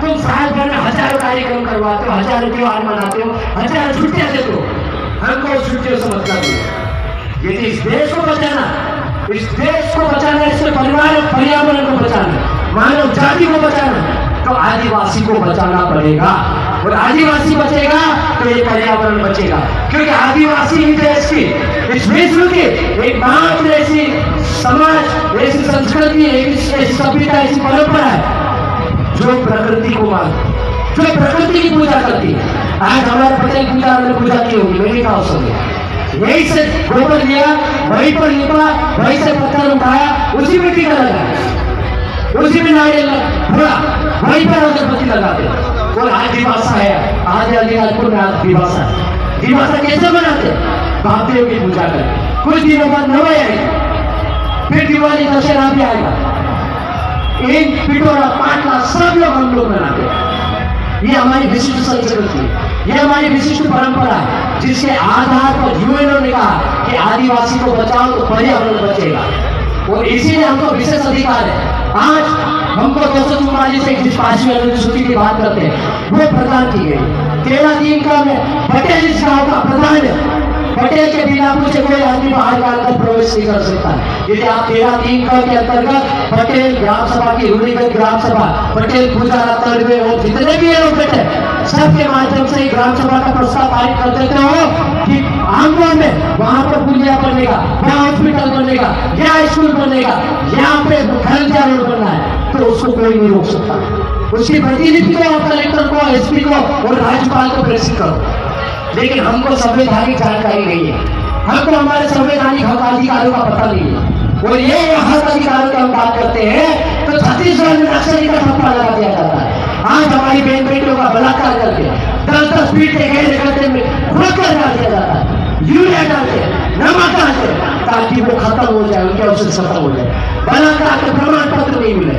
तुम साल भर में हजारों कार्यक्रम करवाते हो, हजारों त्योहार मनाते हो, हजारों छुट्टियां देते हो। हमको उस छुट्टियों से मतलब नहीं। यदि इस देश को बचाना, इस देश को बचाना, इसके परिवार और पर्यावरण को बचाना, मानव जाति को बचाना, तो आदिवासी को बचाना पड़ेगा। और आदिवासी बचेगा तो ये पर्यावरण बचेगा, क्योंकि आदिवासी ही देश की, इस विश्व की एकमात्र ऐसी समाज, ऐसी संस्कृति, ऐसी सभ्यता, ऐसी परंपरा है जो प्रकृति को मानती, जो प्रकृति की पूजा करती है। आज हमारे पटेल पूजा में पूजा की होगी, मेरी कहा होगी, यही से गोबर लिया, वहीं पर लिपा, वहीं से पत्थर उठाया, उसी मिट्टी का लगाया, उसी में नारियल फोड़ा, वहीं पर अगरबत्ती लगाते। और आज दिवासा है, आज अलीराजपुर में आज दिवासा है। दिवासा कैसे मनाते? महादेव की पूजा करके। कुछ दिनों बाद नवई आएगी, फिर दिवाली दशहरा भी आएगा, एक पिटोरा पाटला सब लोग हम लोग मनाते हैं। ये हमारी विशिष्ट संस्कृति, ये हमारी विशिष्ट परंपरा है, जिसके आधार पर यूएनओ ने कहा कि आदिवासी को बचाओ तो पर्यावरण बचेगा। और इसीलिए हमको विशेष अधिकार है। आज हमको 244 से जिस 5वीं अनुसूची की बात करते हैं वो प्रदान की गई। 13 दिन का में पटेल इस गाँव का प्रधान है। पटेल के बिना मुझे कोई आदमी बाहर का अंदर प्रवेश नहीं कर सकता। यदि आप 13 के अंतर्गत पटेल ग्राम सभा की रूढ़िगत ग्राम सभा, पटेल पूजा तर्वे और जितने भी लोग बैठे सबके माध्यम से ग्राम सभा का प्रस्ताव पारित कर देते हो कि आंगन में वहां पर पुलिया बनेगा, वहां हॉस्पिटल बनेगा, या स्कूल बनेगा, यहाँ पे खलजा रोड बनना है, तो उसको कोई नहीं रोक सकता। उसकी प्रतिनिधि को, कलेक्टर को, एसपी को और राज्यपाल को प्रेषित करो। लेकिन हमको संवैधानिक जानकारी नहीं है, हमको हमारे संवैधानिक हक अधिकारों का पता नहीं है। और ये हक अधिकारों की हम बात करते हैं तो छत्तीसगढ़ में नक्सली का ठप्पा लगा दिया जाता है। आज हमारी बहन बेटियों का बलात्कार करके 10-10 फीट के गहरे गड्ढे में खोद कर डाल दिया जाता है, यूरिया डालते, नमक डालते, ताकि वो खत्म हो जाए, उनके अवशेष खत्म हो जाए, बलात्कार के प्रमाण पत्र नहीं मिले,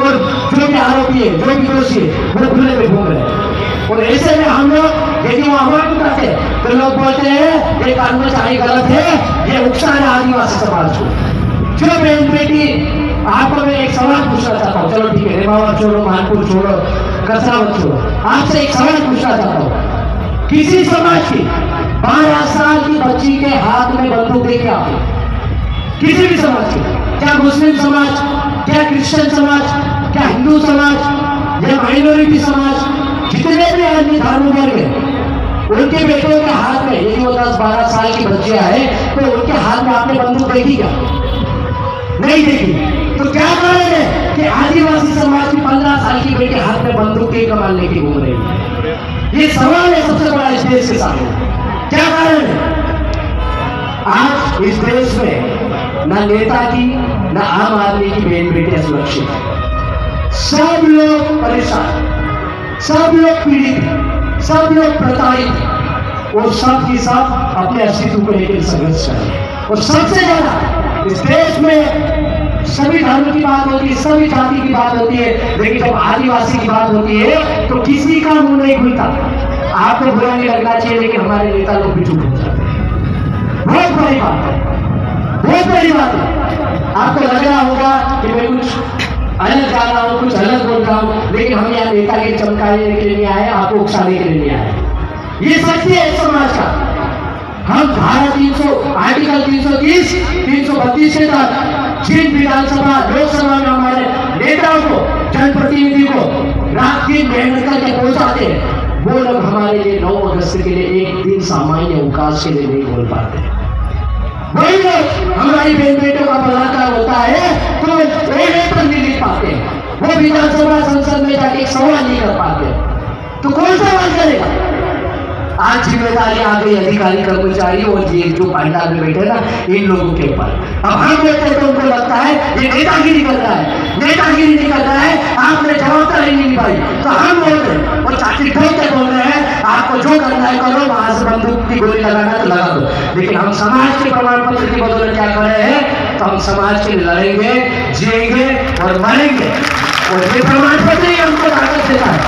और जो भी आरोपी है, जो भी दोषी है, वो खुले में घूम रहे हैं। और ऐसे में हम लोग यदि वो अवॉइड करते तो लोग बोलते हैं ये कानून चाहे गलत है, ये नुकसान है आदिवासी समाज को। जो बहन बेटी, आपको मैं एक सवाल पूछना चाहता हूँ, चलो ठीक है, रेमावत छोड़ो, मानपुर छोड़ो, कसरावत छोड़ो, आपसे एक सवाल पूछना चाहता हूँ। किसी समाज की 12 साल की बच्ची के हाथ में बंदूक देके आपको, किसी भी समाज की, क्या मुस्लिम समाज, क्या क्रिश्चियन समाज, क्या हिंदू समाज, या माइनॉरिटी समाज, जितने भी अन्य धर्म वर्ग है, उनके बेटों के हाथ में यदि वो 10-12 साल की बच्चियां हैं तो उनके हाथ में आपने बंदूक देखी क्या? नहीं देखी। तो क्या कारण है कि आदिवासी समाज की 15 साल की बेटी हाथ में बंदूक के कमाल लेके घूम रही है? ये सवाल है सबसे बड़ा इस देश के सामने। क्या कारण है? आज इस देश में ना नेता की, ना आम आदमी की बहन बेटियां सुरक्षित है। सब लोग परेशान, सब लोग पीड़ित, सब लोग प्रताड़ित, और सब की सब अपने अस्तित्व को लेकर संघर्ष कर रहे हैं। और सबसे ज्यादा इस देश में सभी धर्म की बात होती है, सभी जाति की बात होती है, लेकिन जब आदिवासी की बात होती है तो किसी का मुंह नहीं खुलता। आपको बुरा नहीं लगना चाहिए, लेकिन हमारे नेता लोग भी चुप हो जाते हैं। बहुत बड़ी बात है, बहुत बड़ी बात है। आपको लग रहा होगा कि मैं कुछ अलग जा रहा हूँ, कुछ अलग बोल रहा हूँ, लेकिन हम यहाँ नेता के चमकाने के लिए नहीं आए, आपको उकसाने के लिए नहीं आए। ये सत्य है समाज का। हम धारा 300, आर्टिकल 330, 332 के तहत जिन विधानसभा, लोकसभा में हमारे नेताओं को, जनप्रतिनिधि को रात दिन मेहनत करके पहुंचाते हैं, वो लोग हमारे लिए 9 अगस्त के लिए एक दिन सामान्य अवकाश के लिए नहीं बोल पाते। वही लोग हमारी बहन बेटियों का बलात्कार होता है तो पर नहीं लिख पाते, वो विधानसभा संसद में जाके एक सवाल नहीं कर पाते, तो कौन सवाल करेगा? आज जिम्मेदारी आ गई अधिकारी कर्मचारी और ये जो पांडाल में बैठे ना इन लोगों के ऊपर। अब हम बोलते तो उनको लगता है ये नेतागिरी कर रहा है, नेतागिरी नहीं कर रहा है, आपने जवाबदारी नहीं निभाई, तो हम बोल रहे हैं और चाची ठोक के बोल रहे हैं आपको जो करना है करो, वहां से बंदूक की गोली लगाना तो लगा दो। लेकिन हम समाज के प्रमाण पत्र की बदौलत क्या कर रहे हैं? तो हम समाज के लिए लड़ेंगे, जिएंगे और मरेंगे। और ये प्रमाण पत्र ही हमको ताकत देता है,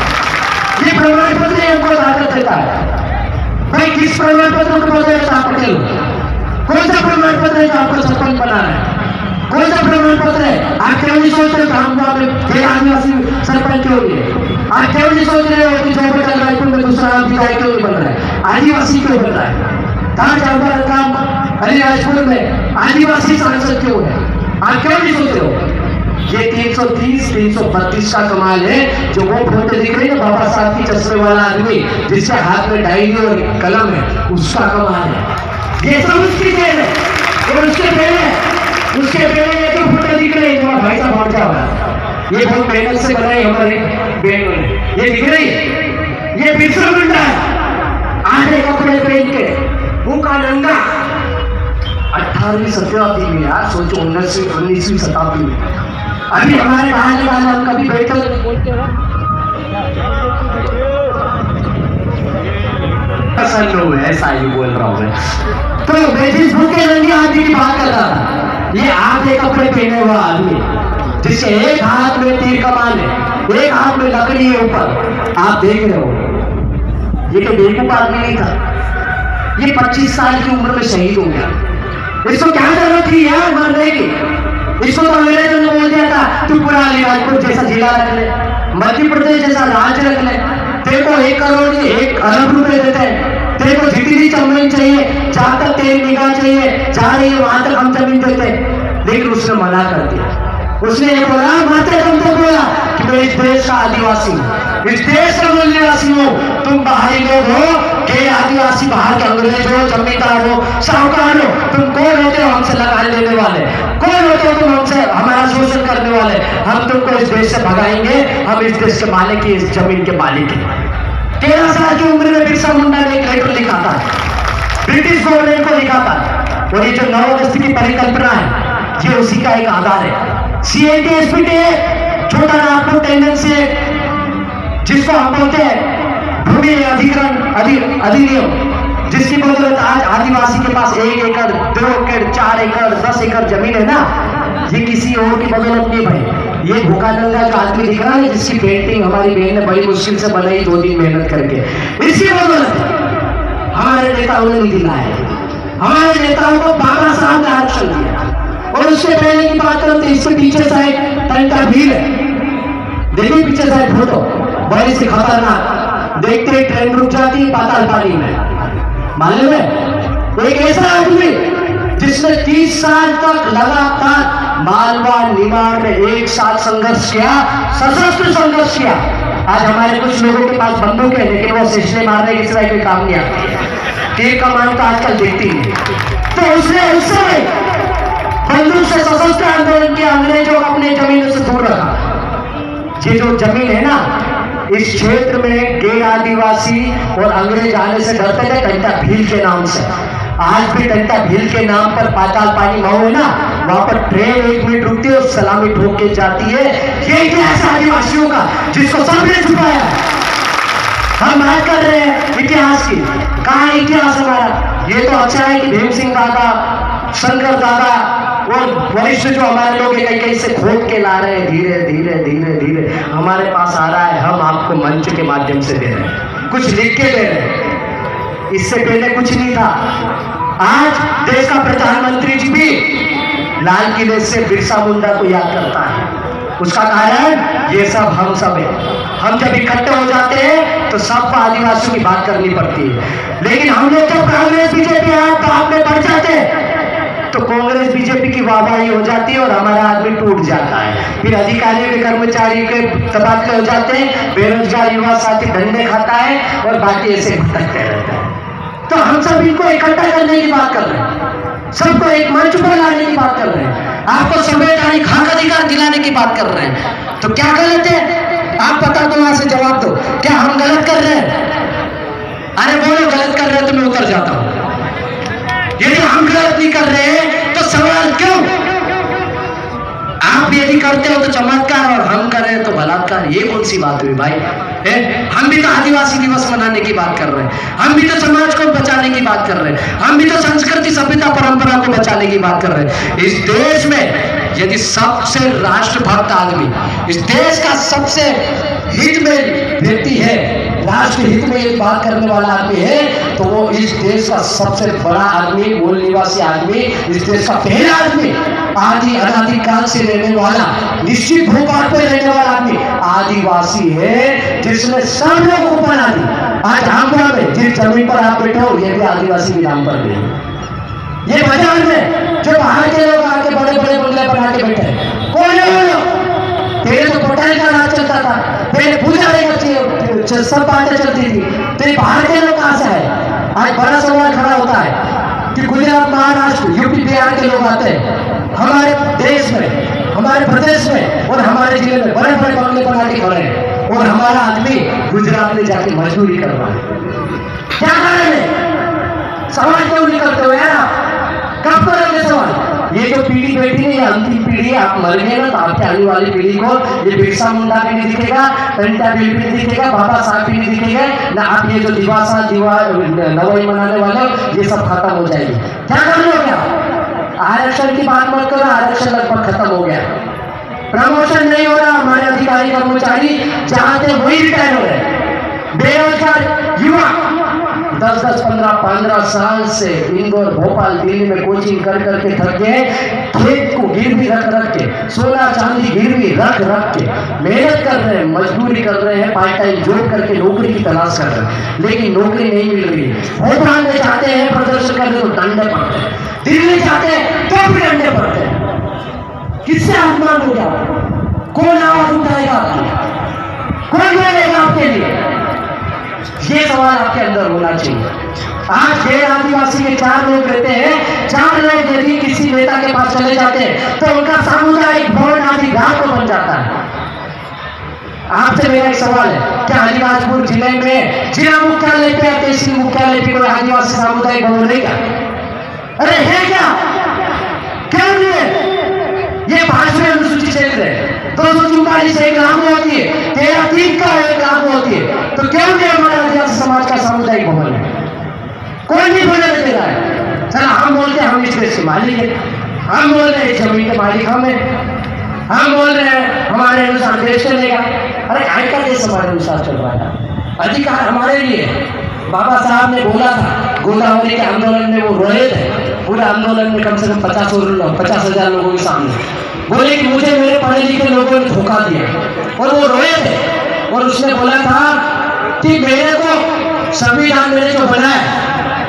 ये प्रमाण पत्र ही हमको ताकत देता है। भाई किस प्रमाण पत्र को बोलते हैं? पटेल कौन सा प्रमाण पत्र है जो आपको सरपंच बनाना है? कौन सा प्रमाण पत्र है? आप क्यों नहीं सोच रहे हम फिर आदिवासी सरपंच क्यों नहीं है? आप क्यों नहीं सोच रहे हो कि जोबटल रायपुर में दूसरा विधायक क्यों नहीं बन रहा है? आदिवासी क्यों बन रहा है? काम अलीराजपुर में आदिवासी सांसद क्यों है? आप क्यों नहीं सोच रहे हो? ये 330 332 का कमाल है। जो वो फोटो दिख रही है ना बाबा साहब की चश्मे वाला आदमी जिसके हाथ में डायरी और कलम है, उसका कमाल है। ये सब उसकी देन है। और उसके पहले ये जो फोटो दिख रही है भाई साहब पहुंचा हुआ, ये बहुत मेहनत से बनाई हमारे बहनों ने। ये दिख रही है, ये बिरसा मुंडा है, आधे कपड़े पहन के, मुंह का नंगा। 18वीं शताब्दी में यार, सोचो 19वीं शताब्दी में। अभी हमारे कहानी वाले हम कभी बैठकर बोलते हैं पसंद हो, ऐसा ही बोल रहा हूँ मैं। तो मैं जिस भूखे नंगे आदमी की बात कर रहा था, ये आधे कपड़े पहने हुआ आदमी जिसके एक हाथ में तीर कमान है, एक हाथ में लकड़ी है ऊपर, आप देख रहे हो। ये तो बेवकूफ आदमी नहीं था, ये 25 साल की उम्र में शहीद हो गया। इसको क्या जरूरत थी यार मरने की? इसको तो अंग्रेजों ने बोल दिया था तू पूरा अलीराजपुर जैसा जिला रख ले, मध्य प्रदेश जैसा राज्य रख ले, तेरे को 1 करोड़ 1 अरब रुपए देते हैं, तेरे को जितनी जमीन चाहिए, जहां तक तेरी निगाह चाहिए जा रही है वहां तक हम जमीन देते हैं। लेकिन उसने मना कर दिया। उसने ये बोला, माते तुम तो बोला कि मैं इस देश का आदिवासी हूं, इस देश का मूल निवासी हूं, तुम बाहरी लोग हो, के आदिवासी बाहर के अंग्रेज हो, जमींदार हो, साहूकार हो, तुम कौन होते हो हमसे लगाने लेने वाले? कौन होते हो तुम हमसे हमारा शोषण करने वाले? हम तुमको इस देश से भगाएंगे, हम इस देश के मालिक की, इस जमीन के मालिक हैं। 13 साल की उम्र में बिरसा मुंडा ने एक लेटर लिखा था, ब्रिटिश गवर्नमेंट को लिखा था। और ये जो 9 अगस्त की परिकल्पना है, ये उसी का एक आधार है। CNTSPT छोटा नागपुर टेंडेंसी, जिसको हम बोलते हैं भूमि अधिग्रहण अधिनियम, जिसकी बदौलत आज आदिवासी के पास 1 एकड़ 2 एकड़ 4 एकड़ 10 एकड़ जमीन है ना, ये किसी और की बदौलत नहीं भाई। ये भूखा नंगा जो आदमी दिख रहा है, जिसकी पेंटिंग हमारी बहन ने बड़ी मुश्किल से बनाई 2 दिन मेहनत करके, इसी बदौलत हमारे नेताओं ने नहीं दिलाया। हमारे नेताओं को बाबा साहब ने आरक्षण दिया। और उससे पहले की बात करें तो इससे पीछे साइड टंटा भीड़ है, देखिए पीछे साइड फोटो, बड़ी से खतरनाक, देखते ही ट्रेन रुक जाती है पाताल पानी में। मालूम है एक ऐसा आदमी जिसने 30 साल तक लगातार मालवा निमाड़ में एक साथ संघर्ष किया, सशस्त्र संघर्ष किया। आज हमारे कुछ लोगों के पास बंदूक है, लेकिन वो सिलसिले मारने के सिवाय कोई काम नहीं आता। तीर कमान तो आजकल दिखती नहीं। तो उसने उससे बंदूक से सशस्त्र आंदोलन किया, अंग्रेजों को अपने जमीनों से दूर रखा। ये जो जमीन है ना, इस क्षेत्र में गैर आदिवासी और अंग्रेज आने से डरते थे, टंटा भील के नाम से। आज भी टंटा भील के नाम पर पाताल पानी मऊ है ना, वहां पर ट्रेन 1 मिनट रुकती है और सलामी ठोक के जाती है। ये इतिहास आदिवासियों का, जिसको सबने छुपाया। हम बात कर रहे हैं इतिहास की, कहाँ है इतिहास हमारा? ये तो अच्छा है कि भीम सिंह दादा, शंकर दादा और वरिष्ठ जो हमारे लोग कहीं कहीं से खोद के ला रहे हैं, धीरे धीरे धीरे धीरे हमारे पास आ रहा है। हम आपको मंच के माध्यम से दे रहे हैं, कुछ लिख के दे रहे हैं। इससे पहले कुछ नहीं था। आज देश का प्रधानमंत्री जी भी लाल किले से बिरसा मुंडा को याद करता है। उसका कारण ये सब हम सब है। हम जब इकट्ठे हो जाते हैं तो सबको आदिवासियों की बात करनी पड़ती है। लेकिन हम लोग जब कांग्रेस बीजेपी आप में बढ़ जाते हैं तो कांग्रेस बीजेपी की वाहवाही हो जाती है और हमारा आदमी टूट जाता है। फिर अधिकारियों के कर्मचारी के तबादले हो जाते हैं, बेरोजगार युवा साथी डंडे खाता है और बाकी ऐसे भटकते रहते हैं। तो हम सब इनको इकट्ठा करने की बात कर रहे हैं, सबको एक मंच पर लाने की बात कर रहे हैं, आपको संवैधानिक हक अधिकार दिलाने की बात कर रहे हैं। तो क्या गलत है? आप बता दो, वहां से जवाब दो, क्या हम गलत कर रहे हैं? अरे बोलो गलत कर रहे हैं तो मैं उतर जाता हूं। यदि हम गलत नहीं कर रहे हैं तो सवाल क्यों? आप यदि करते हो तो चमत्कार और हम कर रहे हैं तो बलात्कार। ये कौन सी बात हुई भाई? हम भी तो आदिवासी दिवस मनाने की बात कर रहे हैं, हम भी तो समाज को बचाने की बात कर रहे हैं, हम भी तो संस्कृति सभ्यता परंपरा को बचाने की बात कर रहे हैं। इस देश में यदि सबसे राष्ट्रभक्त आदमी, इस देश का सबसे हित में व्यक्ति है, राष्ट्र हित में एक बात करने वाला आदमी है, तो वो इस देश का सबसे बड़ा आदमी, मूल निवासी आदमी, इस देश का पहला आदमी आदि अनादि काल से रहने वाला, निश्चित भूभाग पर रहने वाला आदमी आदिवासी है, जिसने सब लोगों को बना दी। आज आंध्रा में जिस जमीन पर आप बैठे हो, ये भी आदिवासी के नाम पर नहीं। ये बाजार में जो बाहर के लोग आके बड़े बड़े बंगले बना के बैठे हैं, कौन है वो लोग? पहले तो पटाई का राज चलता था, पहले पूजा सब बातें चलती थी, तो बाहर के लोग कहां से आए? आज बड़ा सवाल खड़ा होता है कि गुजरात, महाराष्ट्र, यूपी, बिहार के लोग आते हैं हमारे देश में, हमारे प्रदेश में और हमारे जिले में बड़े बड़े बंगले बना के खड़े हैं, और हमारा आदमी गुजरात में जाके मजदूरी कर रहा है। क्या कारण है? सवाल क्यों नहीं करते हो यार? कब करोगे सवाल? ये जो पीढ़ी बैठी है, ये अंतिम पीढ़ी है। आप मर गए ना, तो आपके आने वाली पीढ़ी को ये बिरसा मुंडा भी नहीं दिखेगा, टंटा बिल भी नहीं दिखेगा, बाबा साहब भी नहीं दिखेगा ना। आप ये जो दिवासा नवई मनाने वाले, ये सब खत्म हो जाएगी। क्या कर लो? क्या आरक्षण की बात मत करो, आरक्षण लगभग खत्म हो गया, प्रमोशन नहीं हो रहा। हमारे अधिकारी कर्मचारी जहां थे वही रिटायर हो रहे। बेरोजगार युवा 10-10, 15 साल से इंदौर, भोपाल, दिल्ली में कोचिंग कर करके थक गए, खेत को गिरवी रख के, सोना चांदी गिरवी रख के मेहनत कर रहे हैं, मजदूरी कर रहे हैं, पार्ट टाइम जॉब करके नौकरी की तलाश कर रहे हैं, लेकिन नौकरी नहीं मिल रही है। भोपाल में जाते हैं प्रदर्शन करने तो डंडे पड़ते हैं, दिल्ली जाते हैं तो भी डंडे पड़ते हैं। किससे अपमान हो जाओ? कौन आवाज उठाएगा आपकी? कौन बोलेगा आपके लिए? ये सवाल आपके अंदर होना चाहिए। आज गैर आदिवासी के 4 लोग रहते हैं, 4 लोग यदि किसी नेता के पास चले जाते हैं तो उनका सामुदायिक भवन आदि घाट बन जाता है। आपसे मेरा एक सवाल है, क्या अलीराजपुर जिले में जिला मुख्यालय पे या तहसील मुख्यालय पे कोई आदिवासी सामुदायिक भवन नहीं? क्या अरे है क्या? क्यों नहीं है? ये 5वें अनुसूचित क्षेत्र है, 244 एक लागू होती है, 13(3) का एक लागू होती है, तो क्यों नहीं हमारे आदिवासी समाज का सामुदायिक भवन है? कोई नहीं बोलने दे रहा है। चला हम बोलते हैं हम इस देश के मालिक है, हम बोल रहे हैं जमीन के मालिक हम है, हम बोल रहे हैं हमारे अनुसार देश चलेगा। अरे काय का देश हमारे अनुसार चल रहा है? अधिकार हमारे लिए। बाबा साहब ने बोला था, गोदावरी के आंदोलन में वो रोए थे, पूरे आंदोलन में कम से कम 50,000 लोगों के सामने बोले कि मुझे मेरे पढ़े लिखे लोगों ने धोखा दिया, और वो रोए थे। और उसने बोला था कि मेरे को संविधान मैंने जो बनाया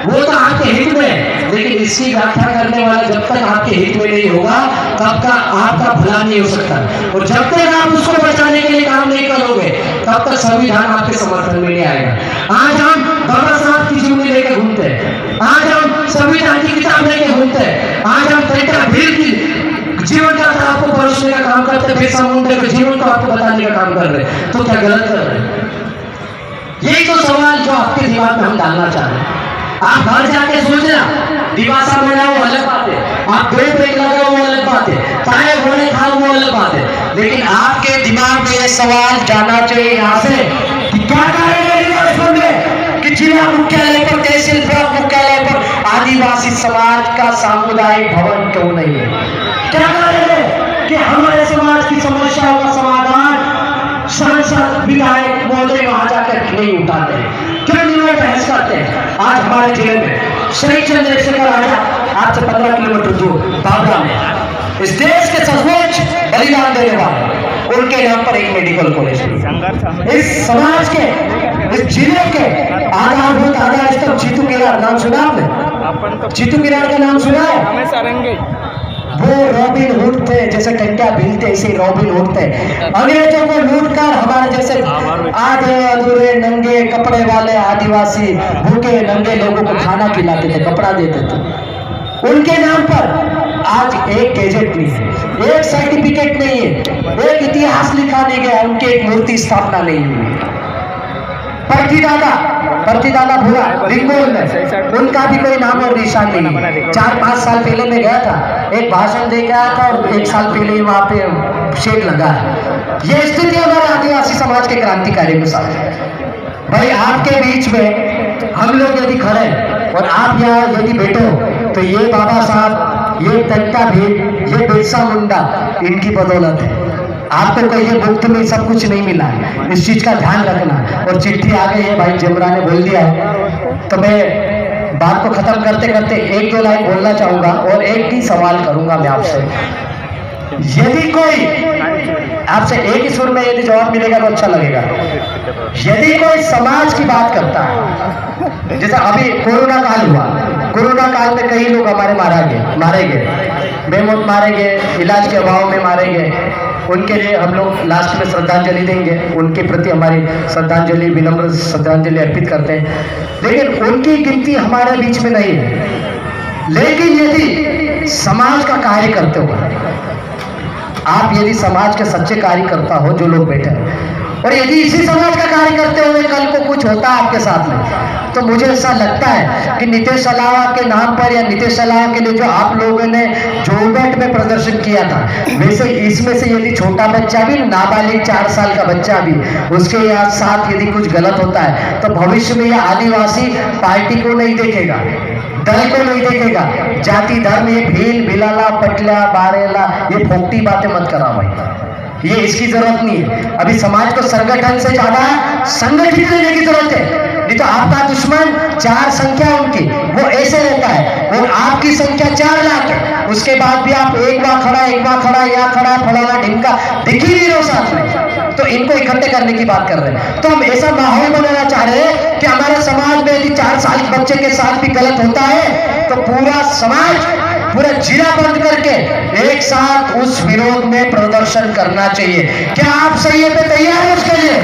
वो तो आपके हित में, लेकिन इसकी व्याख्या करने वाला जब तक आपके हित में नहीं होगा तब तक आपका भला नहीं हो सकता, और जब तक आप उसको बचाने के लिए काम नहीं करोगे तब तक संविधान आपके समर्थन में नहीं आएगा। आज हम बाबा साहब की जीवनी लेकर घूमते हैं, आज हम संविधान की किताब लेकर घूमते हैं, आज हम टंटा भीड़ की जीवन का आपको परोसने का काम करते, बिरसा मुंडा के जीवन को आपको बताने का काम कर रहे हैं, तो क्या गलत कर रहे हैं? यही तो सवाल जो आपके दिमाग में हम डालना चाह रहे हैं। आप घर जाके सोचना, दिवासा बनाओ वो अलग बात है, आप 2 पेड़ लगाओ वो अलग बात है, चाहे घोड़े खाओ वो अलग बात है, लेकिन आपके दिमाग में ये सवाल जाना चाहिए यहाँ से कि क्या कारण है कि जिला मुख्यालय पर, तहसील ब्लॉक मुख्यालय पर आदिवासी समाज का सामुदायिक भवन क्यों नहीं है? क्या कारण है कि हमारे समाज की समस्याओं का समाधान सांसद, विधायक महोदय वहां जाकर नहीं उठाते हैं? क्यों नहीं वो बहस करते हैं? आज हमारे जिले में श्री चंद्रशेखर आजाद आज से 15 किलोमीटर दूर बाबरा में इस देश के सर्वोच्च बलिदान देने वाले, उनके नाम पर एक मेडिकल कॉलेज है। इस समाज के, इस जिले के आधारभूत आधार स्तंभ जीतू किरार, नाम सुना आपने? जीतू किरार का नाम सुना है? वो रॉबिन हुड थे, जैसे टंटा भील थे ऐसे रॉबिन हुड थे। अंग्रेजों को लूटकर हमारे जैसे आधे अधूरे नंगे कपड़े वाले आदिवासी भूखे नंगे लोगों को खाना खिलाते थे, कपड़ा देते थे। उनके नाम पर आज एक गैजेट नहीं है, एक सर्टिफिकेट नहीं है, एक इतिहास लिखा नहीं गया, उनकी एक मूर्ति स्थापना नहीं हुई। प्रतिदादा भूरा रिंगोल में उनका भी कोई नाम और निशान नहीं। 4-5 साल पहले मैं गया था, एक भाषण दे के आया था, और 1 साल पहले वहाँ पे शेड लगा है। ये स्थिति हमारे आदिवासी समाज के क्रांतिकारी के साथ है। भाई आपके बीच में हम लोग यदि खड़े और आप यहाँ यदि बैठो तो ये बाबा साहब, ये टंटा भील, ये बिरसा मुंडा, इनकी बदौलत है। आपको कहीं मुफ्त में सब कुछ नहीं मिला है, इस चीज का ध्यान रखना। और चिट्ठी आ गई है, भाई जमरा ने बोल दिया है, तो मैं बात को खत्म करते करते एक दो लाइन बोलना चाहूंगा और एक ही सवाल करूंगा मैं आपसे। यदि कोई आपसे एक ही सुर में यदि जवाब मिलेगा तो अच्छा लगेगा। यदि कोई समाज की बात करता है, जैसे अभी कोरोना काल हुआ, कोरोना काल में कई लोग हमारे मारे गए, बेमौत मारे गए, इलाज के अभाव में मारे गए। उनके लिए हम लोग लास्ट में श्रद्धांजलि देंगे, उनके प्रति हमारी श्रद्धांजलि, विनम्र श्रद्धांजलि अर्पित करते हैं, लेकिन उनकी गिनती हमारे बीच में नहीं है। लेकिन यदि समाज का कार्य करते हो आप, यदि समाज के सच्चे कार्यकर्ता हो जो लोग बैठे हैं, और यदि इसी समाज का कार्य करते हुए कल को कुछ होता है आपके साथ में, तो मुझे ऐसा लगता है कि नीतीश अलावा के नाम पर या नीतीश अलावा के लिए जो आप लोगों ने जोरबेट में प्रदर्शन किया था, वैसे इसमें से यदि छोटा बच्चा भी, नाबालिग 4 साल का बच्चा भी, उसके साथ यदि कुछ गलत होता है तो भविष्य में यह आदिवासी पार्टी को नहीं देखेगा, दल को नहीं देखेगा। जाति धर्म, ये भील भिलाला पटला बारेला, ये फोकटी बातें मत करा भाई, ये इसकी जरूरत नहीं है। अभी समाज को संगठन से ज्यादा संगठित रहने की जरूरत है। नहीं तो आपका दुश्मन 4 संख्या उनकी वो ऐसे रहता है, और आपकी संख्या 4 लाख है, उसके बाद भी आप एक बार खड़ा या खड़ा फलाना ढिमका दिख ही नहीं रहो साथ में, तो इनको इकट्ठे करने की बात कर रहे हैं। तो हम ऐसा माहौल बनाना चाह रहे हैं कि हमारे समाज में यदि 4 साल के बच्चे के साथ भी गलत होता है तो पूरा समाज, पूरा जिला बंद करके एक साथ उस विरोध में प्रदर्शन करना चाहिए। क्या आप सही पे तैयार हो उसके लिए?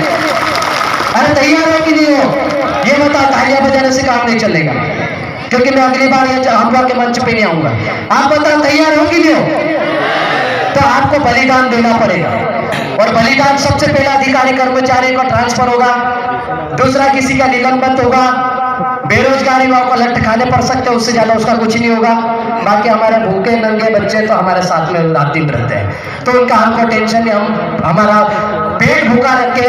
अरे तैयार हो कि नहीं हो? ये बताओ, तालियां बजाने से काम नहीं चलेगा, क्योंकि मैं अगली बार ये हमला के मंच पे नहीं आऊंगा। आप बताओ तैयार हो कि नहीं हो? तो आपको बलिदान देना पड़ेगा, और बलिदान सबसे पहला अधिकारी कर्मचारी का ट्रांसफर होगा, दूसरा किसी का निलंबित होगा, बेरोजगारी में आपको लट खाने पड़ सकते हैं, उससे ज्यादा उसका कुछ नहीं होगा। बाकी हमारे भूखे नंगे बच्चे तो हमारे साथ में रात दिन रहते हैं, तो उनका हमको टेंशन नहीं, हम हमारा पेट भूखा रख के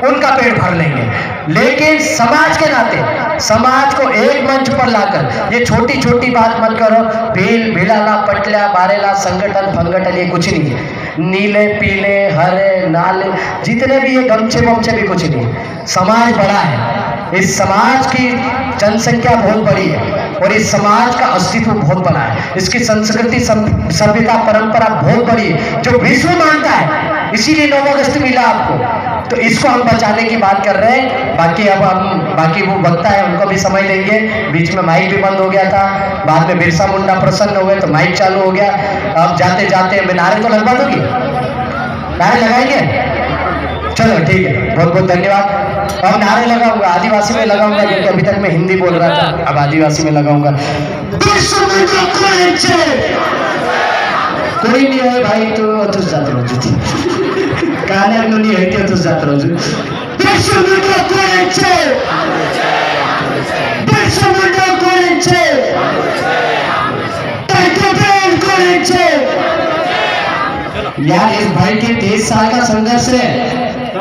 उनका पेट भर लेंगे। लेकिन समाज के नाते समाज को एक मंच पर लाकर ये छोटी छोटी बात मत करो, भील भिलाला पटला बारेला संगठन फंगठन ये कुछ नहीं है। नीले पीले हरे नाले जितने भी ये गमछे वमछे भी कुछ नहीं है। समाज बड़ा है, इस समाज की जनसंख्या बहुत बड़ी है, और इस समाज का अस्तित्व बहुत बड़ा है, इसकी संस्कृति सभ्यता परंपरा बहुत बड़ी है जो विश्व मानता है, इसीलिए 9 अगस्त मिला आपको। तो इसको हम बचाने की बात कर रहे हैं। बाकी अब हम बाकी वो वक्ता है उनको भी समय देंगे। बीच में माइक भी बंद हो गया था, बाद में बिरसा मुंडा प्रसन्न हो गए तो माइक चालू हो गया। अब जाते जाते मैं नारे तो लगवा दूंगी, नारे लगाएंगे? चलो ठीक है, बहुत बहुत धन्यवाद। अब नारे लगाऊंगा, आदिवासी में लगाऊंगा, क्योंकि अभी तक मैं हिंदी बोल रहा था, अब आदिवासी में लगाऊंगा। कोई नहीं है भाई, तो जाते रहो कान्या नहीं है तो जाते रहो। यार इस भाई के 23 साल का संघर्ष है,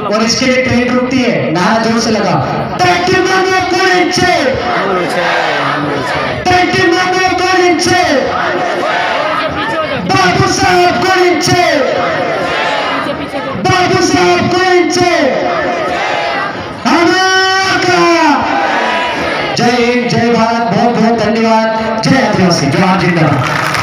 और इसके लिए ट्रेन रुकती है। नारा जोर से लगा, बाबू साहब को नीचे, बाबू साहब को नीचे, जय हिंद, जय भारत, बहुत बहुत धन्यवाद। जय आदिवासी, जय जिंदाबाद।